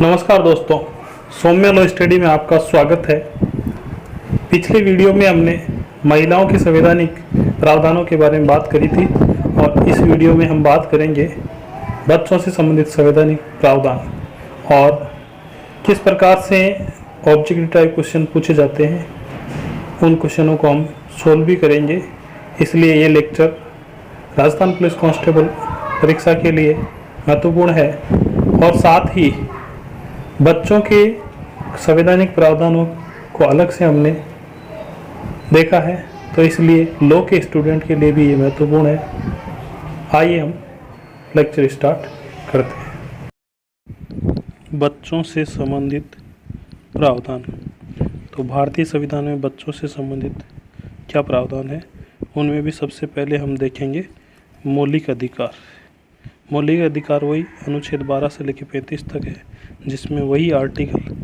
नमस्कार दोस्तों, Saumya law study में आपका स्वागत है। पिछले वीडियो में हमने महिलाओं के संवैधानिक प्रावधानों के बारे में बात करी थी और इस वीडियो में हम बात करेंगे बच्चों से संबंधित संवैधानिक प्रावधान और किस प्रकार से ऑब्जेक्टिव टाइप क्वेश्चन पूछे जाते हैं। उन क्वेश्चनों को हम सोल्व भी करेंगे। इसलिए ये लेक्चर राजस्थान पुलिस कांस्टेबल परीक्षा के लिए महत्वपूर्ण है और साथ ही बच्चों के संवैधानिक प्रावधानों को अलग से हमने देखा है, तो इसलिए लॉ के स्टूडेंट के लिए भी ये महत्वपूर्ण है। आइए हम लेक्चर स्टार्ट करते हैं। बच्चों से संबंधित प्रावधान। तो भारतीय संविधान में बच्चों से संबंधित क्या प्रावधान है, उनमें भी सबसे पहले हम देखेंगे मौलिक अधिकार। मौलिक अधिकार वही अनुच्छेद 12 से लेकर 35 तक है, जिसमें वही आर्टिकल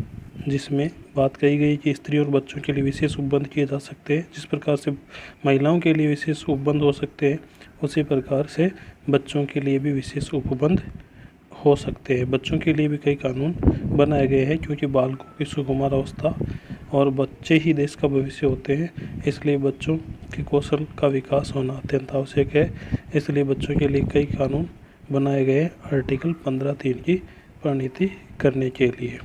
जिसमें बात कही गई कि स्त्री और बच्चों के लिए विशेष उपबंध किए जा सकते हैं। जिस प्रकार से महिलाओं के लिए विशेष उपबंध हो सकते हैं, उसी प्रकार से बच्चों के लिए भी विशेष उपबंध हो सकते हैं। बच्चों के लिए भी कई कानून बनाए गए हैं, क्योंकि बालकों की सुकुमार अवस्था और बच्चे ही देश का भविष्य होते हैं। इसलिए बच्चों के कौशल का विकास होना अत्यंत आवश्यक है। इसलिए बच्चों के लिए कई कानून बनाए गए आर्टिकल 15(3) की परिणति करने के लिए।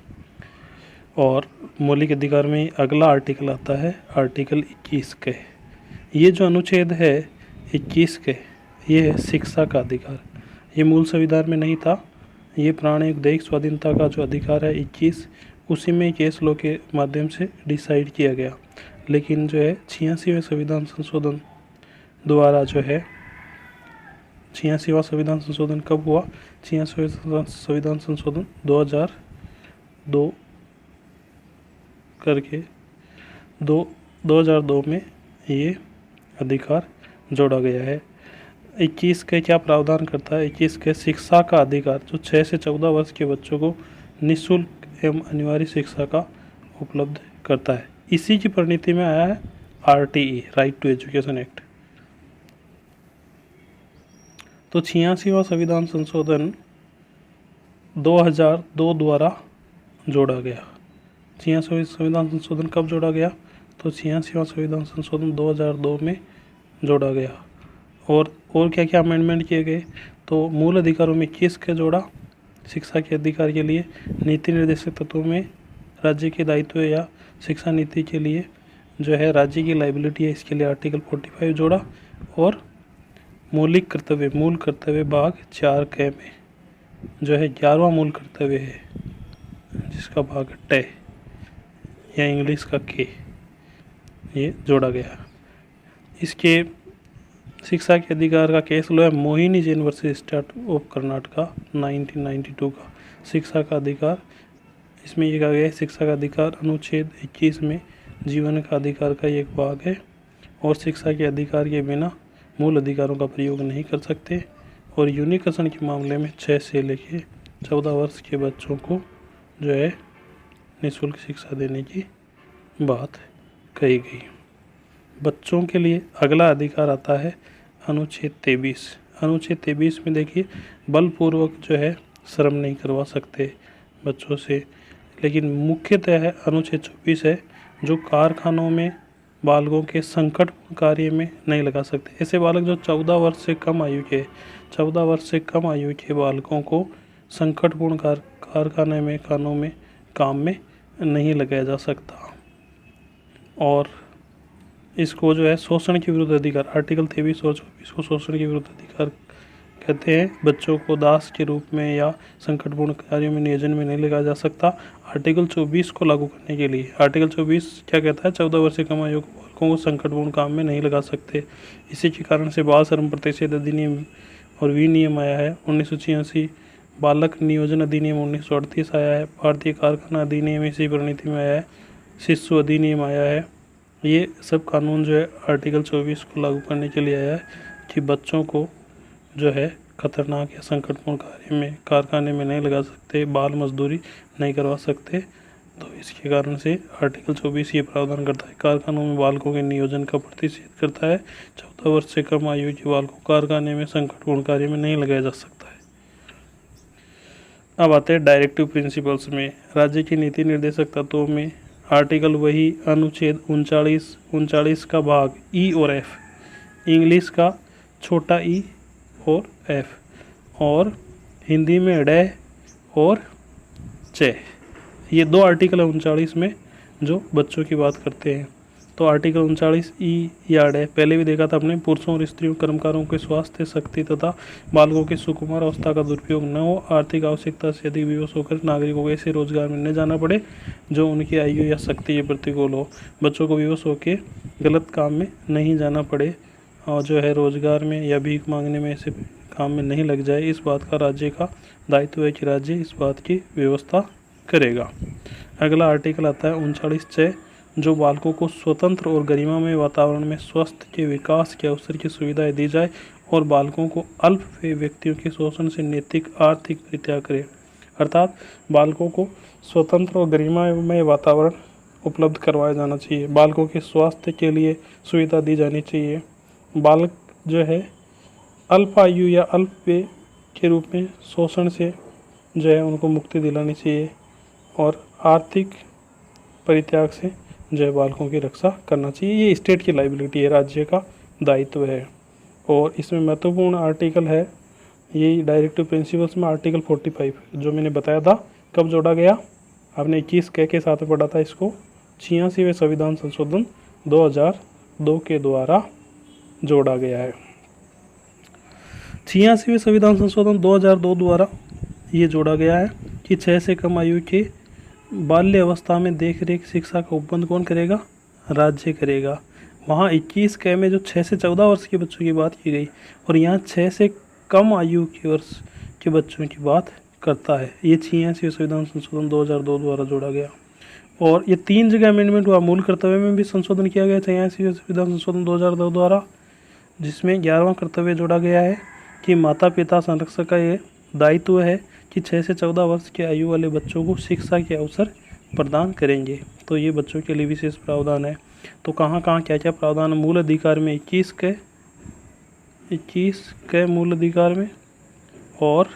और मौलिक अधिकार में अगला आर्टिकल आता है आर्टिकल 21 के। ये जो अनुच्छेद है 21 के, ये है शिक्षा का अधिकार। ये मूल संविधान में नहीं था। ये प्राणी दैहिक स्वाधीनता का जो अधिकार है 21, उसी में केस लॉ के माध्यम से डिसाइड किया गया। लेकिन जो है 86वें संविधान संशोधन द्वारा जो है 86वां संविधान संशोधन कब हुआ? 86वें संविधान संशोधन 2002 करके 2002 में ये अधिकार जोड़ा गया है। 21 के क्या प्रावधान करता है? 21 के शिक्षा का अधिकार, जो 6 से 14 वर्ष के बच्चों को निःशुल्क एवं अनिवार्य शिक्षा का उपलब्ध करता है। इसी की परिणति में आया है RTE, right to education act. तो 86वां संविधान संशोधन 2002 द्वारा जोड़ा गया। 86वां संविधान संशोधन कब जोड़ा गया? तो 86वां संविधान संशोधन 2002 में जोड़ा गया। और क्या क्या अमेंडमेंट किए गए? तो मूल अधिकारों में 21 के जोड़ा शिक्षा के अधिकार के लिए। नीति निर्देशक तत्वों में राज्य के दायित्व या शिक्षा नीति के लिए जो है राज्य की लाइबिलिटी है, इसके लिए आर्टिकल 45 जोड़ा। और मौलिक कर्तव्य, मूल कर्तव्य भाग 4 के में जो है 11वां मूल कर्तव्य है, जिसका भाग टे या इंग्लिश का के, ये जोड़ा गया। इसके शिक्षा के अधिकार का केस लो है Mohini Jain versus state of Karnataka 1992 का। शिक्षा का अधिकार, इसमें ये कहा गया है शिक्षा का अधिकार अनुच्छेद 21 में जीवन का अधिकार का एक भाग है और शिक्षा के अधिकार के बिना मूल अधिकारों का प्रयोग नहीं कर सकते। और यूनिकसन के मामले में 6 से लेकर 14 वर्ष के बच्चों को जो है निःशुल्क शिक्षा देने की बात कही गई। बच्चों के लिए अगला अधिकार आता है अनुच्छेद 23। अनुच्छेद 23 में देखिए, बलपूर्वक जो है श्रम नहीं करवा सकते बच्चों से। लेकिन मुख्यतः है अनुच्छेद 24 है, जो कारखानों में बालकों के संकटपूर्ण कार्य में नहीं लगा सकते। ऐसे बालक जो 14 वर्ष से कम आयु के 14 वर्ष से कम आयु के बालकों को संकटपूर्ण कारखाने में काम में नहीं लगाया जा सकता। और इसको जो है शोषण के विरुद्ध अधिकार, आर्टिकल 23 और 24 को शोषण के विरुद्ध अधिकार कहते हैं। बच्चों को दास के रूप में या संकटपूर्ण कार्यों में नियोजन में नहीं लगाया जा सकता। आर्टिकल 24 को लागू करने के लिए आर्टिकल 24 क्या कहता है? 14 वर्ष से कम आयु के बालकों को संकटपूर्ण काम में नहीं लगा सकते। इसी के कारण से बाल श्रम प्रतिषेध अधिनियम और विनियम आया है 1986। बालक नियोजन अधिनियम 1938 आया है। भारतीय कारखाना अधिनियम इसी परिणति में आया है। शिशु अधिनियम आया है। ये सब कानून जो है आर्टिकल 24 को लागू करने के लिए आया है कि बच्चों को जो है खतरनाक या संकटपूर्ण कार्य में कारखाने में नहीं लगा सकते, बाल मजदूरी नहीं करवा सकते। तो इसके कारण से आर्टिकल 24 ये प्रावधान करता है, कारखानों में बालकों के नियोजन का प्रतिषेध करता है। 14 वर्ष से कम आयु के बालकों को कारखाने में संकटपूर्ण कार्य में नहीं लगाया जा सकता है। अब आते हैं डायरेक्टिव प्रिंसिपल्स में। राज्य की नीति निर्देशक तत्वों में आर्टिकल वही, अनुच्छेद 39 का भाग ई और एफ, इंग्लिश का छोटा ई और एफ, और हिंदी में ड और च, ये 2 आर्टिकल है 39 में जो बच्चों की बात करते हैं। तो आर्टिकल 39 ई या ड पहले भी देखा था अपने, पुरुषों और स्त्रियों कर्मकारों के स्वास्थ्य, शक्ति तथा बालकों की सुकुमार अवस्था का दुरुपयोग न हो, आर्थिक आवश्यकता से अधिक विवश होकर नागरिकों को ऐसे रोजगार में न जाना पड़े जो उनकी आयु या शक्ति के प्रतिकूल हो। बच्चों को विवश होकर गलत काम में नहीं जाना पड़े और जो है रोजगार में या भीख मांगने में ऐसे काम में नहीं लग जाए, इस बात का राज्य का दायित्व है कि राज्य इस बात की व्यवस्था करेगा। अगला आर्टिकल आता है 39 जो बालकों को स्वतंत्र और गरिमामय वातावरण में स्वस्थ के विकास के अवसर की सुविधाएं दी जाए और बालकों को अल्पवयी व्यक्तियों के शोषण से नैतिक आर्थिक परित्याग करे। अर्थात बालकों को स्वतंत्र और गरिमामय वातावरण उपलब्ध करवाया जाना चाहिए, बालकों के स्वास्थ्य के लिए सुविधा दी जानी चाहिए, बालक जो है अल्पायु या अल्पवयी के रूप में शोषण से जो है उनको मुक्ति दिलानी चाहिए और आर्थिक परित्याग से जो है बालकों की रक्षा करना चाहिए। ये स्टेट की लाइबिलिटी है, राज्य का दायित्व है। और इसमें महत्वपूर्ण आर्टिकल है ये डायरेक्टिव प्रिंसिपल्स में आर्टिकल 45 जो मैंने बताया था कब जोड़ा गया, आपने 21 के साथ पढ़ा था इसको, 86वें संविधान संशोधन 2002 के द्वारा जोड़ा गया है। 86वें संविधान संशोधन 2002 द्वारा ये जोड़ा गया है कि 6 से कम आयु के बाल्य अवस्था में देख रेख शिक्षा का उपबंध कौन करेगा, राज्य करेगा। वहाँ 21 के में जो 6 से 14 वर्ष के बच्चों की बात की गई और यहाँ 6 से कम आयु के वर्ष के बच्चों की बात करता है। ये 86वें संविधान संशोधन 2002 द्वारा जोड़ा गया और ये 3 जगह अमेंडमेंट हुआ। मूल कर्तव्य में भी संशोधन किया गया 86वें संविधान संशोधन 2002 द्वारा, जिसमें 11वां कर्तव्य जोड़ा गया है कि माता पिता संरक्षक का ये दायित्व है कि 6 से 14 वर्ष की आयु वाले बच्चों को शिक्षा के अवसर प्रदान करेंगे। तो ये बच्चों के लिए विशेष प्रावधान है। तो कहाँ कहाँ क्या क्या प्रावधान है, मूल अधिकार में 21 के मूल अधिकार में और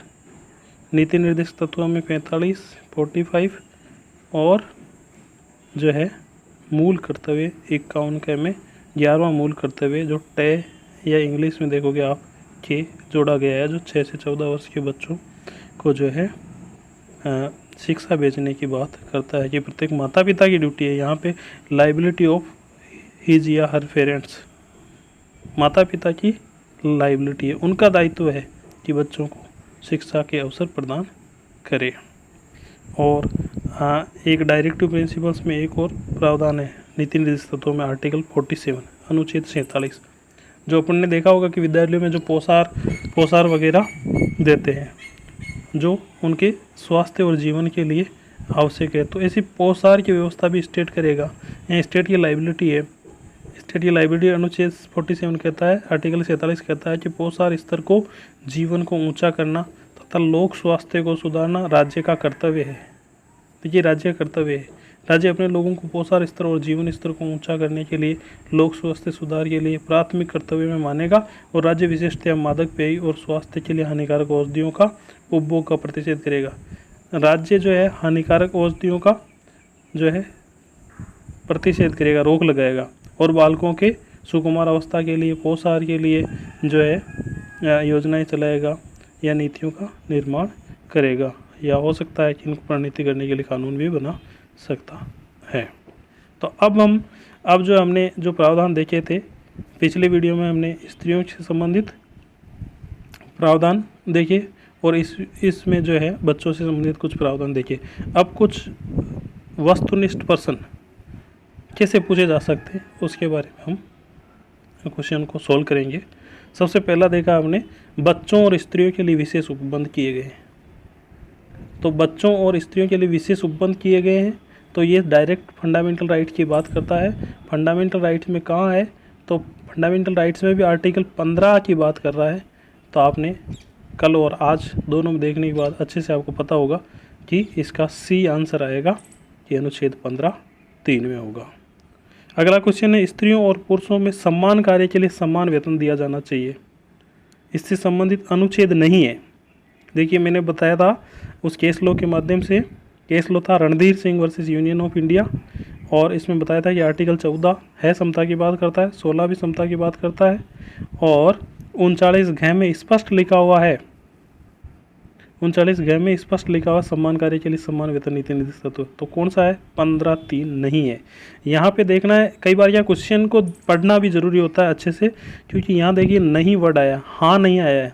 नीति निर्देश तत्वों में 45, 45 और जो है मूल कर्तव्य 51 के में 11वां मूल कर्तव्य जो टे या इंग्लिश में देखोगे आप के जोड़ा गया है, जो 6 से 14 वर्ष के बच्चों को जो है शिक्षा भेजने की बात करता है कि प्रत्येक माता पिता की ड्यूटी है। यहाँ पे लाइबिलिटी ऑफ हिज या हर पेरेंट्स, माता पिता की लाइबिलिटी है, उनका दायित्व है कि बच्चों को शिक्षा के अवसर प्रदान करे। और एक डायरेक्टिव प्रिंसिपल्स में एक और प्रावधान है नीति निर्देश तत्वों में आर्टिकल 47 अनुच्छेद 47 जो अपन ने देखा होगा कि विद्यालयों में जो पोषार वगैरह देते हैं जो उनके स्वास्थ्य और जीवन के लिए आवश्यक है। तो ऐसी पोषार की व्यवस्था भी स्टेट करेगा, यह स्टेट की लाइबिलिटी है। स्टेट की लाइबिलिटी अनुच्छेद 47 कहता है, आर्टिकल 47 कहता है कि पोषार स्तर को जीवन को ऊंचा करना तथा लोक स्वास्थ्य को सुधारना राज्य का कर्तव्य है। देखिए राज्य का कर्तव्य है, राज्य अपने लोगों को पोषार स्तर और जीवन स्तर को ऊंचा करने के लिए लोक स्वास्थ्य सुधार के लिए प्राथमिक कर्तव्य में मानेगा और राज्य विशेषतः मादक पेय और स्वास्थ्य के लिए हानिकारक औषधियों का उपभोग का प्रतिषेध करेगा। राज्य जो है हानिकारक औषधियों का जो है प्रतिषेध करेगा, रोक लगाएगा और बालकों के सुकुमार अवस्था के लिए पोषाहार के लिए जो है योजनाएं चलाएगा या नीतियों का निर्माण करेगा, या हो सकता है कि इनको प्रणीति करने के लिए कानून भी बना सकता है। तो अब जो हमने जो प्रावधान देखे थे पिछले वीडियो में, हमने स्त्रियों से संबंधित प्रावधान देखे और इसमें जो है बच्चों से संबंधित कुछ प्रावधान देखे। अब कुछ वस्तुनिष्ठ प्रश्न कैसे पूछे जा सकते हैं उसके बारे में हम क्वेश्चन को सॉल्व करेंगे। सबसे पहला देखा हमने बच्चों और स्त्रियों के लिए विशेष उपबंध किए गए हैं। तो बच्चों और स्त्रियों के लिए विशेष उपबंध किए गए हैं, तो ये डायरेक्ट फंडामेंटल राइट की बात करता है। फंडामेंटल राइट्स में कहाँ है, तो फंडामेंटल राइट्स में भी आर्टिकल 15 की बात कर रहा है। तो आपने कल और आज दोनों में देखने के बाद अच्छे से आपको पता होगा कि इसका सी आंसर आएगा कि अनुच्छेद 15(3) में होगा। अगला क्वेश्चन है स्त्रियों और पुरुषों में समान कार्य के लिए समान वेतन दिया जाना चाहिए। इससे संबंधित अनुच्छेद नहीं है। देखिए मैंने बताया था उस केस लॉ के माध्यम से, केस लॉ था Randhir Singh versus union of India, और इसमें बताया था कि आर्टिकल 14 है समता की बात करता है, 16 भी समता की बात करता है, और 39 में स्पष्ट लिखा हुआ है, 39 में स्पष्ट लिखा हुआ सम्मान कार्य के लिए सम्मान वेतन नीति निर्दिष्ट तत्व। तो कौन सा है? 15(3) नहीं है। यहाँ पे देखना है, कई बार यहाँ क्वेश्चन को पढ़ना भी जरूरी होता है अच्छे से, क्योंकि यहाँ देखिए नहीं वर्ड आया, हाँ नहीं आया है।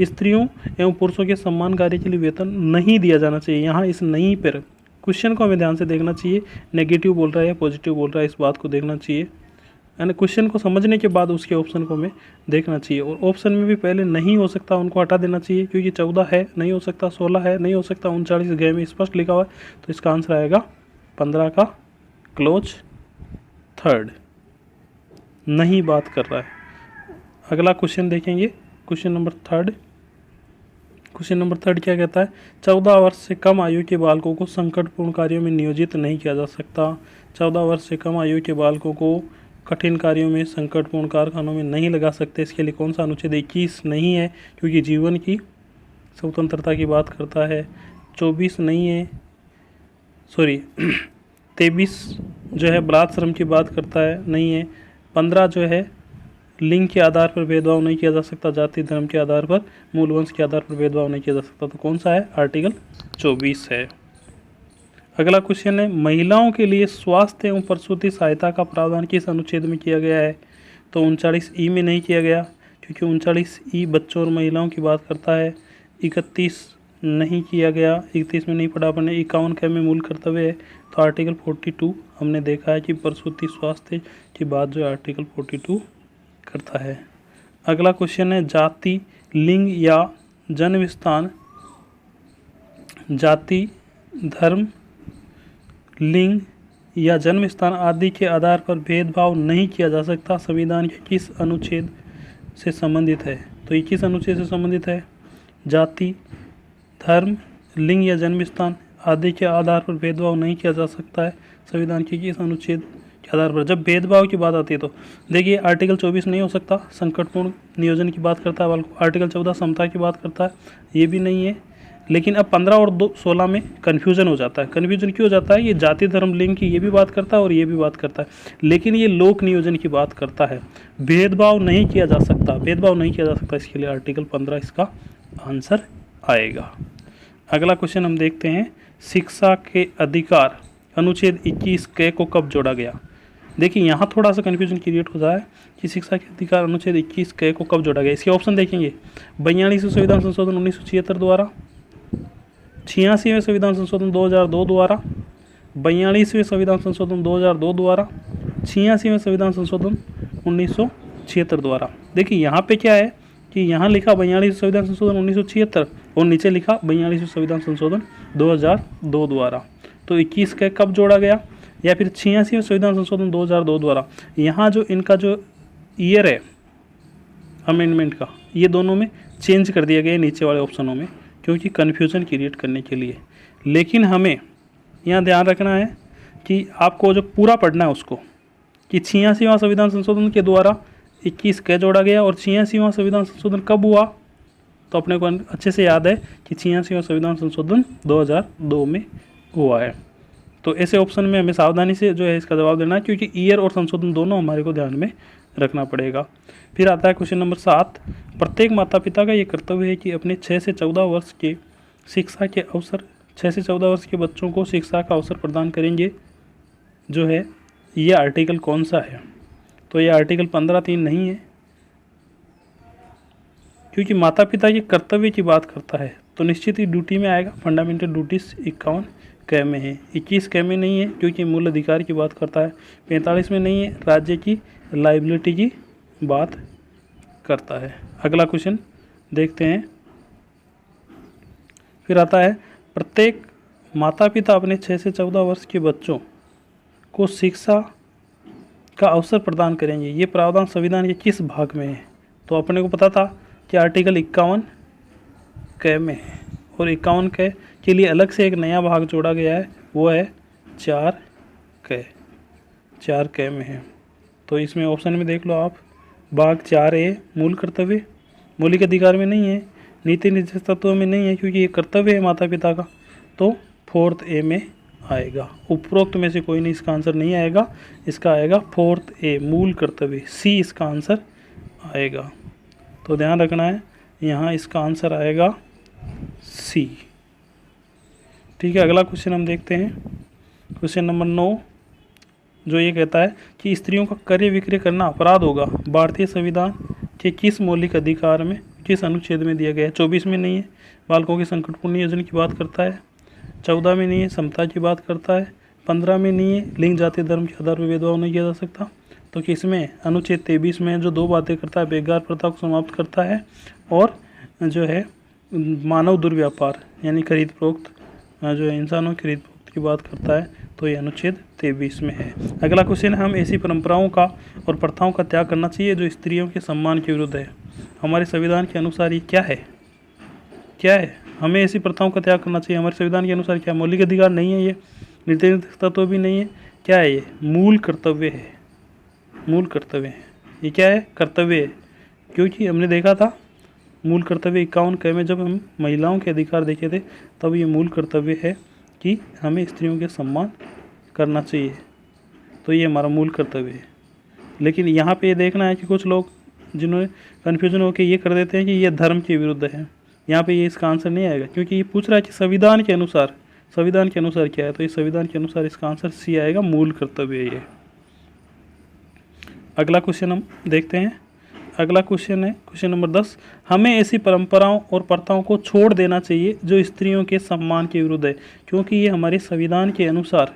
स्त्रियों एवं पुरुषों के सम्मान कार्य के लिए वेतन नहीं दिया जाना चाहिए। यहाँ इस नहीं पर क्वेश्चन को हमें ध्यान से देखना चाहिए, नेगेटिव बोल रहा है या पॉजिटिव बोल रहा है, इस बात को देखना चाहिए। यानी क्वेश्चन को समझने के बाद उसके ऑप्शन को हमें देखना चाहिए, और ऑप्शन में भी पहले नहीं हो सकता उनको हटा देना चाहिए, क्योंकि 14 है नहीं हो सकता, 16 है नहीं हो सकता, 39 में स्पष्ट लिखा हुआ है, तो इसका आंसर आएगा 15 का क्लोज थर्ड, नहीं बात कर रहा है। अगला क्वेश्चन देखेंगे, question number third. Question number third क्या कहता है? 14 वर्ष से कम आयु के बालकों को संकटपूर्ण कार्यों में नियोजित नहीं किया जा सकता। 14 वर्ष से कम आयु के बालकों को कठिन कार्यों में, संकटपूर्ण कारखानों में नहीं लगा सकते। इसके लिए कौन सा अनुच्छेद? 21 नहीं है, क्योंकि जीवन की स्वतंत्रता की बात करता है। 24 नहीं है, सॉरी 23 जो है बलात् श्रम की बात करता है, नहीं है। 15 जो है लिंग के आधार पर भेदभाव नहीं किया जा सकता, जाति धर्म के आधार पर, मूल वंश के आधार पर भेदभाव नहीं किया जा सकता। तो कौन सा है? आर्टिकल 24 है। अगला क्वेश्चन है, महिलाओं के लिए स्वास्थ्य एवं प्रसूति सहायता का प्रावधान किस अनुच्छेद में किया गया है? तो 39 में नहीं किया गया, क्योंकि 39 बच्चों और महिलाओं की बात करता है। 31 नहीं किया गया, 31 में नहीं पढ़ा अपने। 51 में मूल कर्तव्य है, तो आर्टिकल 42 हमने देखा है कि प्रसूति स्वास्थ्य की बात जो आर्टिकल 42 करता है। अगला क्वेश्चन है, जाति, लिंग या जन्म स्थान, जाति, धर्म, लिंग या जन्म स्थान आदि के आधार पर भेदभाव नहीं किया जा सकता, संविधान के किस अनुच्छेद से संबंधित है? तो 21 अनुच्छेद से संबंधित है। जाति, धर्म, लिंग या जन्म स्थान आदि के आधार पर भेदभाव नहीं किया जा सकता है, संविधान के किस अनुच्छेद के आधार पर? जब भेदभाव की बात आती है तो देखिए आर्टिकल 24 नहीं हो सकता, संकटपूर्ण नियोजन की बात करता है। आर्टिकल 14 समता की बात करता है, ये भी नहीं है। लेकिन अब 15 और 16 में कन्फ्यूज़न हो जाता है। कन्फ्यूज़न क्यों हो जाता है? ये जाति धर्म लिंग की ये भी बात करता है और ये भी बात करता है, लेकिन ये लोक नियोजन की बात करता है। भेदभाव नहीं किया जा सकता, भेदभाव नहीं किया जा सकता, इसके लिए आर्टिकल 15 इसका आंसर आएगा। अगला क्वेश्चन हम देखते हैं, शिक्षा के अधिकार अनुच्छेद 21 के को कब जोड़ा गया? देखिए यहाँ थोड़ा सा कन्फ्यूजन क्रिएट हो जाए कि शिक्षा के अधिकार अनुच्छेद 21 के को कब जोड़ा गया। इसके ऑप्शन देखेंगे, 42वें संविधान संशोधन 1976 द्वारा, 86वें संविधान संशोधन 2002 द्वारा, 42वें संविधान संशोधन 2002 द्वारा, 86वें संविधान संशोधन 1976 द्वारा। देखिए यहाँ पे क्या है कि यहाँ लिखा 42वें संविधान संशोधन 1976 और नीचे लिखा 42वें संविधान संशोधन 2002 द्वारा। तो 21 के कब जोड़ा गया, या फिर 86वें संविधान संशोधन 2002 द्वारा? यहाँ जो इनका जो ईयर है अमेंडमेंट का, ये दोनों में चेंज कर दिया गया नीचे वाले ऑप्शनों में, क्योंकि कन्फ्यूज़न क्रिएट करने के लिए। लेकिन हमें यहाँ ध्यान रखना है कि आपको जो पूरा पढ़ना है उसको, कि 86वां संविधान संशोधन के द्वारा 21 के जोड़ा गया, और 86वां संविधान संशोधन कब हुआ? तो अपने को अच्छे से याद है कि 86वां संविधान संशोधन 2002 में हुआ है। तो ऐसे ऑप्शन में हमें सावधानी से जो है इसका जवाब देना है, क्योंकि ईयर और संशोधन दोनों हमारे को ध्यान में रखना पड़ेगा। फिर आता है क्वेश्चन नंबर 7, प्रत्येक माता पिता का ये कर्तव्य है कि अपने 6 से 14 वर्ष के शिक्षा के अवसर 6 से 14 वर्ष के बच्चों को शिक्षा का अवसर प्रदान करेंगे। जो है ये आर्टिकल कौन सा है? तो ये आर्टिकल 15(3) नहीं है, क्योंकि माता पिता के कर्तव्य की बात करता है, तो निश्चित ही ड्यूटी में आएगा। फंडामेंटल ड्यूटीज 51 क में है, 21 क में नहीं है, क्योंकि मूल अधिकार की बात करता है। 45 में नहीं है, राज्य की लाइबिलिटी की बात करता है। अगला क्वेश्चन देखते हैं। फिर आता है, प्रत्येक माता पिता अपने 6 से 14 वर्ष के बच्चों को शिक्षा का अवसर प्रदान करेंगे। ये प्रावधान संविधान के किस भाग में है? तो अपने को पता था कि आर्टिकल 51 क में है, और 51 क के लिए अलग से एक नया भाग जोड़ा गया है, वो है 4 क में है। तो इसमें ऑप्शन में देख लो आप, भाग 4A मूल कर्तव्य, मौलिक अधिकार में नहीं है, नीति निर्देशक तत्वों में नहीं है क्योंकि ये कर्तव्य है माता पिता का, तो 4th A में आएगा। उपरोक्त में से कोई नहीं, इसका आंसर नहीं आएगा, इसका आएगा 4th A मूल कर्तव्य, C इसका आंसर आएगा। तो ध्यान रखना है, यहाँ इसका आंसर आएगा C। ठीक है, अगला क्वेश्चन हम देखते हैं, क्वेश्चन नंबर 9, जो ये कहता है कि स्त्रियों का क्रय विक्रय करना अपराध होगा, भारतीय संविधान के किस मौलिक अधिकार में, किस अनुच्छेद में दिया गया है। 24 में नहीं है, बालकों के संकटपूर्ण नियोजन की बात करता है। 14 में नहीं है, समता की बात करता है। 15 में नहीं है, लिंग जाति धर्म के आधार पर भेदभाव नहीं किया जा सकता। तो किसमें, अनुच्छेद 23 में, जो 2 बातें करता है, बेकार प्रथा को समाप्त करता है और जो है मानव दुर्व्यापार यानी खरीद फरोख्त, जो है इंसानों की खरीद फरोख्त की बात करता है, तो ये अनुच्छेद 23 में है। अगला क्वेश्चन है, हम ऐसी परंपराओं का और प्रथाओं का त्याग करना चाहिए जो स्त्रियों के सम्मान के विरुद्ध है। हमारे संविधान के अनुसार ये क्या है, क्या है, हमें ऐसी प्रथाओं का त्याग करना चाहिए। हमारे संविधान के अनुसार क्या, मौलिक अधिकार नहीं है, ये नीति निर्देशक तत्व भी नहीं है, क्या है ये, मूल कर्तव्य है, मूल कर्तव्य है। ये क्या है, कर्तव्य है, क्योंकि हमने देखा था मूल कर्तव्य 51 क में जब हम महिलाओं के अधिकार देखे थे, तब ये मूल कर्तव्य है कि हमें स्त्रियों के सम्मान करना चाहिए, तो ये हमारा मूल कर्तव्य है। लेकिन यहाँ पे ये देखना है कि कुछ लोग जिन्होंने कन्फ्यूजन होकर ये कर देते हैं कि ये धर्म के विरुद्ध है, यहाँ पे ये इसका आंसर नहीं आएगा, क्योंकि ये पूछ रहा है कि संविधान के अनुसार, संविधान के अनुसार क्या है, तो ये संविधान के अनुसार इसका आंसर C आएगा, मूल कर्तव्य है ये। अगला क्वेश्चन हम देखते हैं, अगला क्वेश्चन है क्वेश्चन नंबर 10, हमें ऐसी परंपराओं और प्रथाओं को छोड़ देना चाहिए जो स्त्रियों के सम्मान के विरुद्ध है, क्योंकि ये हमारे संविधान के अनुसार,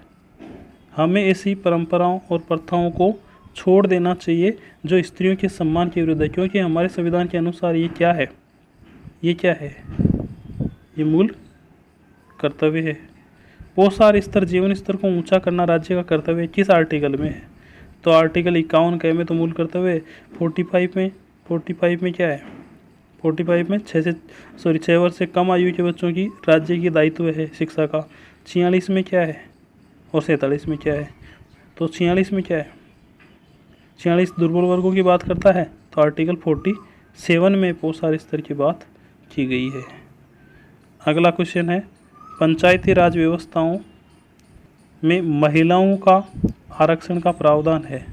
हमें ऐसी परंपराओं और प्रथाओं को छोड़ देना चाहिए जो स्त्रियों के सम्मान के विरुद्ध है, क्योंकि हमारे संविधान के अनुसार ये क्या है, ये क्या है, ये मूल कर्तव्य है। पोषाहार स्तर, जीवन स्तर को ऊंचा करना राज्य का कर्तव्य किस आर्टिकल में है, तो आर्टिकल 51 क में तो मूल कर्तव्य है। 45 में क्या है, 45 में 6 वर्ष से कम आयु के बच्चों की राज्य की दायित्व है शिक्षा का। 46 में क्या है और 47 में क्या है, तो 46 में क्या है, 46 दुर्बल वर्गों की बात करता है, तो आर्टिकल 47 में पोषाहार स्तर की बात की गई है। अगला क्वेश्चन है, पंचायती राज व्यवस्थाओं में महिलाओं का आरक्षण का प्रावधान है,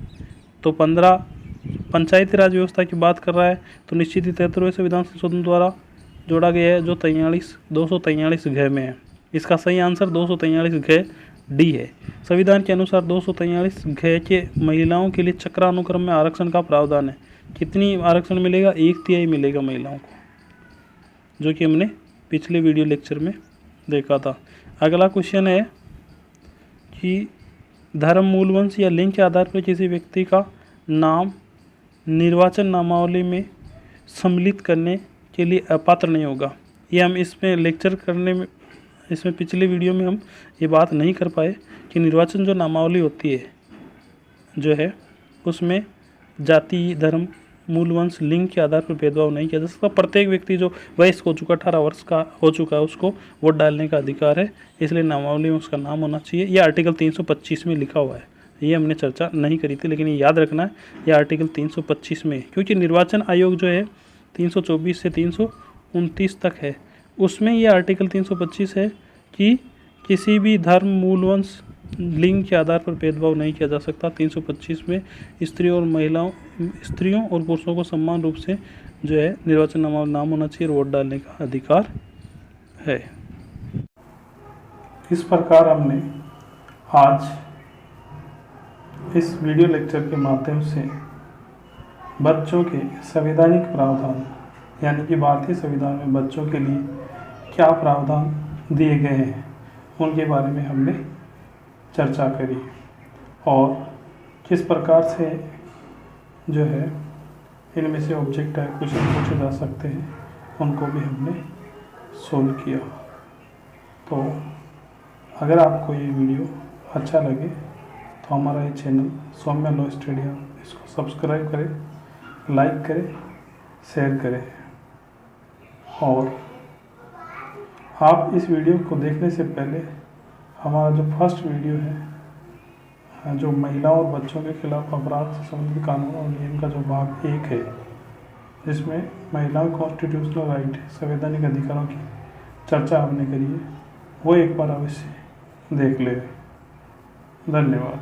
तो 15 पंचायती राज व्यवस्था की बात कर रहा है, तो निश्चित ही 73वें संविधान संशोधन द्वारा जोड़ा गया है, जो 243 घ में है। इसका सही आंसर 243 घ डी है। संविधान के अनुसार 243 घ के महिलाओं के लिए चक्रानुक्रम में आरक्षण का प्रावधान है। कितनी आरक्षण मिलेगा, 1/3 मिलेगा महिलाओं को, जो कि हमने पिछले वीडियो लेक्चर में देखा था। अगला क्वेश्चन है कि धर्म, मूलवंश या लिंग के आधार पर किसी व्यक्ति का नाम निर्वाचन नामावली में सम्मिलित करने के लिए अपात्र नहीं होगा। ये हम इसमें लेक्चर करने में, इसमें पिछले वीडियो में हम ये बात नहीं कर पाए कि निर्वाचन जो नामावली होती है जो है, उसमें जाति, धर्म, मूलवंश, लिंग के आधार पर भेदभाव नहीं किया जा सकता। प्रत्येक व्यक्ति जो वयस्क हो चुका, 18 वर्ष का हो चुका है, उसको वोट डालने का अधिकार है, इसलिए नामावली में उसका नाम होना चाहिए। यह आर्टिकल 325 में लिखा हुआ है, ये हमने चर्चा नहीं करी थी, लेकिन ये याद रखना है, यह आर्टिकल 325 में, क्योंकि निर्वाचन आयोग जो है 324 से 329 तक है, उसमें ये आर्टिकल 325 है कि किसी भी धर्म, मूलवंश, लिंग के आधार पर भेदभाव नहीं किया जा सकता। 325 में स्त्रियों और पुरुषों को समान रूप से जो है निर्वाचन नाम होना चाहिए और वोट डालने का अधिकार है। इस प्रकार हमने आज इस वीडियो लेक्चर के माध्यम से बच्चों के संवैधानिक प्रावधान, यानी कि भारतीय संविधान में बच्चों के लिए क्या प्रावधान दिए गए हैं, उनके बारे में हमने चर्चा करी और किस प्रकार से जो है इनमें से ऑब्जेक्ट है क्वेश्चन पूछे जा सकते हैं, उनको भी हमने सोल्व किया। तो अगर आपको ये वीडियो अच्छा लगे तो हमारा ये चैनल सौम्या लॉ स्टडी, इसको सब्सक्राइब करें, लाइक करें, शेयर करें, और आप इस वीडियो को देखने से पहले हमारा जो फर्स्ट वीडियो है, जो महिलाओं और बच्चों के खिलाफ अपराध से संबंधित कानून और नियम का जो भाग 1 है, जिसमें महिलाओं कॉन्स्टिट्यूशनल राइट संवैधानिक अधिकारों की चर्चा हमने करी है, वो एक बार अवश्य देख ले। धन्यवाद।